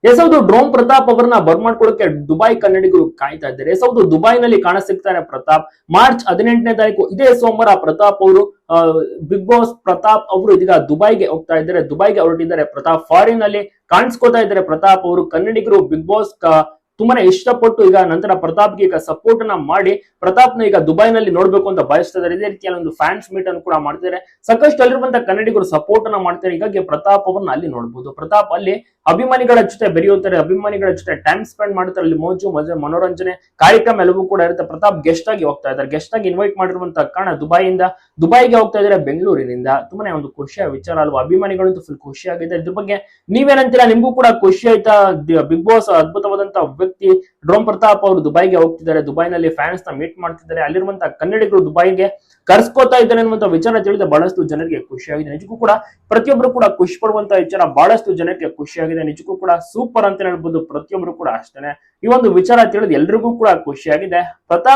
S ಹೌದು, drone Pratap ಅವರನ್ನ ಬರ್ಮಾಡ್ಕೊಳ್ಳೋಕೆ Dubai ಕನ್ನಡಿಗರು ಕಾಯ್ತಾ ಇದ್ದಾರೆ. ಎಸ್ ಹೌದು, ದುಬೈನಲ್ಲಿ ಕಾಣಸಿಗ್ತಾರೆ ಪ್ರತಾಪ್. ಮಾರ್ಚ್ 18ನೇ ತಾರೀಕು ಇದೇ ಸೋಮವಾರ ಪ್ರತಾಪ್ ಅವರು ಬಿಗ್ ಬಾಸ್ ಪ್ರತಾಪ್ ಅವರು ಇದೀಗ ದುಬೈಗೆ ಹೋಗ್ತಾ ಇದ್ದಾರೆ, ದುಬೈಗೆ ಹೊರಟಿದ್ದಾರೆ. ಪ್ರತಾಪ್ ಫಾರಿನ್ ಅಲ್ಲಿ ಕಾಣಿಸ್ಕೋತಾ ಇದ್ದಾರೆ. ಪ್ರತಾಪ್ ಅವರು ಕನ್ನಡಿಗರು ಬಿಗ್ ಬಾಸ್ ತುಂಬಾನೇ ಇಷ್ಟಪಟ್ಟು ಈಗ ನಂತರ ಪ್ರತಾಪ್ಗೆ ಈಗ ಸಪೋರ್ಟ್ ಅನ್ನ ಮಾಡಿ ಪ್ರತಾಪ್ನ ಈಗ ದುಬೈನಲ್ಲಿ ನೋಡ್ಬೇಕು ಅಂತ ಬಯಸ್ತಾ ಇದ್ದಾರೆ. ಇದೇ ರೀತಿಯಲ್ಲಿ ಒಂದು ಫ್ಯಾನ್ಸ್ ಮೀಟ್ ಅನ್ನು ಕೂಡ ಮಾಡ್ತಿದ್ದಾರೆ. ಸಾಕಷ್ಟು ಅಲ್ಲಿರುವಂತಹ ಕನ್ನಡಿಗರು ಸಪೋರ್ಟ್ ಅನ್ನ ಮಾಡ್ತಾರೆ. ಹೀಗಾಗಿ ಪ್ರತಾಪ್ ಅವರನ್ನ ಅಲ್ಲಿ ನೋಡಬಹುದು. ಪ್ರತಾಪ್ ಅಲ್ಲಿ ಅಭಿಮಾನಿಗಳ ಜೊತೆ ಬೆರೆಯುತ್ತಾರೆ, ಅಭಿಮಾನಿಗಳ ಜೊತೆ ಟೈಮ್ ಸ್ಪೆಂಡ್ ಮಾಡ್ತಾರೆ. ಅಲ್ಲಿ ಮೋಜು ಮಜಾ ಮನೋರಂಜನೆ ಕಾರ್ಯಕ್ರಮ ಎಲ್ಲವೂ ಕೂಡ ಇರುತ್ತೆ. ಪ್ರತಾಪ್ ಗೆಸ್ಟ್ ಆಗಿ ಹೋಗ್ತಾ ಇದ್ದಾರೆ. ಗೆಸ್ಟ್ ಆಗಿ ಇನ್ವೈಟ್ ಮಾಡಿರುವಂತಹ ಕಾರಣ ದುಬೈಗೆ ಹೋಗ್ತಾ ಇದ್ದಾರೆ ಬೆಂಗಳೂರಿನಿಂದ. ತುಂಬಾನೇ ಒಂದು ಖುಷಿಯ ವಿಚಾರ ಅಲ್ವಾ? ಅಭಿಮಾನಿಗಳಂತೂ ಫುಲ್ ಖುಷಿ ಆಗಿದೆ. ಇದ್ರ ಬಗ್ಗೆ ನೀವೇನಂತೀರಾ? ನಿಮ್ಗೂ ಕೂಡ ಖುಷಿ ಆಯ್ತಾ? ಬಿಗ್ ಬಾಸ್ ಅದ್ಭುತವಾದಂತಹ ವ್ಯಕ್ತಿ ಡ್ರೋನ್ ಪ್ರತಾಪ್ ಅವರು ದುಬೈಗೆ ಹೋಗ್ತಿದ್ದಾರೆ, ದುಬೈನಲ್ಲಿ ಫ್ಯಾನ್ಸ್ ನ ಮೀಟ್ ಮಾಡ್ತಿದ್ದಾರೆ, ಅಲ್ಲಿರುವಂತಹ ಕನ್ನಡಿಗರು ದುಬೈಗೆ ಕರ್ಸ್ಕೋತಾ ಇದ್ದಾರೆ ಅನ್ನುವಂತ ವಿಚಾರ ತಿಳಿದ ಬಹಳಷ್ಟು ಜನರಿಗೆ ಖುಷಿಯಾಗಿದೆ. ನಿಜಕ್ಕೂ ಕೂಡ ಪ್ರತಿಯೊಬ್ಬರು ಕೂಡ ಖುಷಿ ಪಡುವಂತಹ ವಿಚಾರ, ಬಹಳಷ್ಟು ಜನಕ್ಕೆ ಖುಷಿಯಾಗಿದೆ. ನಿಜಕ್ಕೂ ಕೂಡ ಸೂಪರ್ ಅಂತ ಹೇಳ್ಬೋದು. ಪ್ರತಿಯೊಬ್ಬರು ಕೂಡ ಅಷ್ಟೇನೆ ಈ ಒಂದು ವಿಚಾರ ತಿಳಿದು ಎಲ್ರಿಗೂ ಕೂಡ ಖುಷಿಯಾಗಿದೆ. ಪ್ರತಾಪ್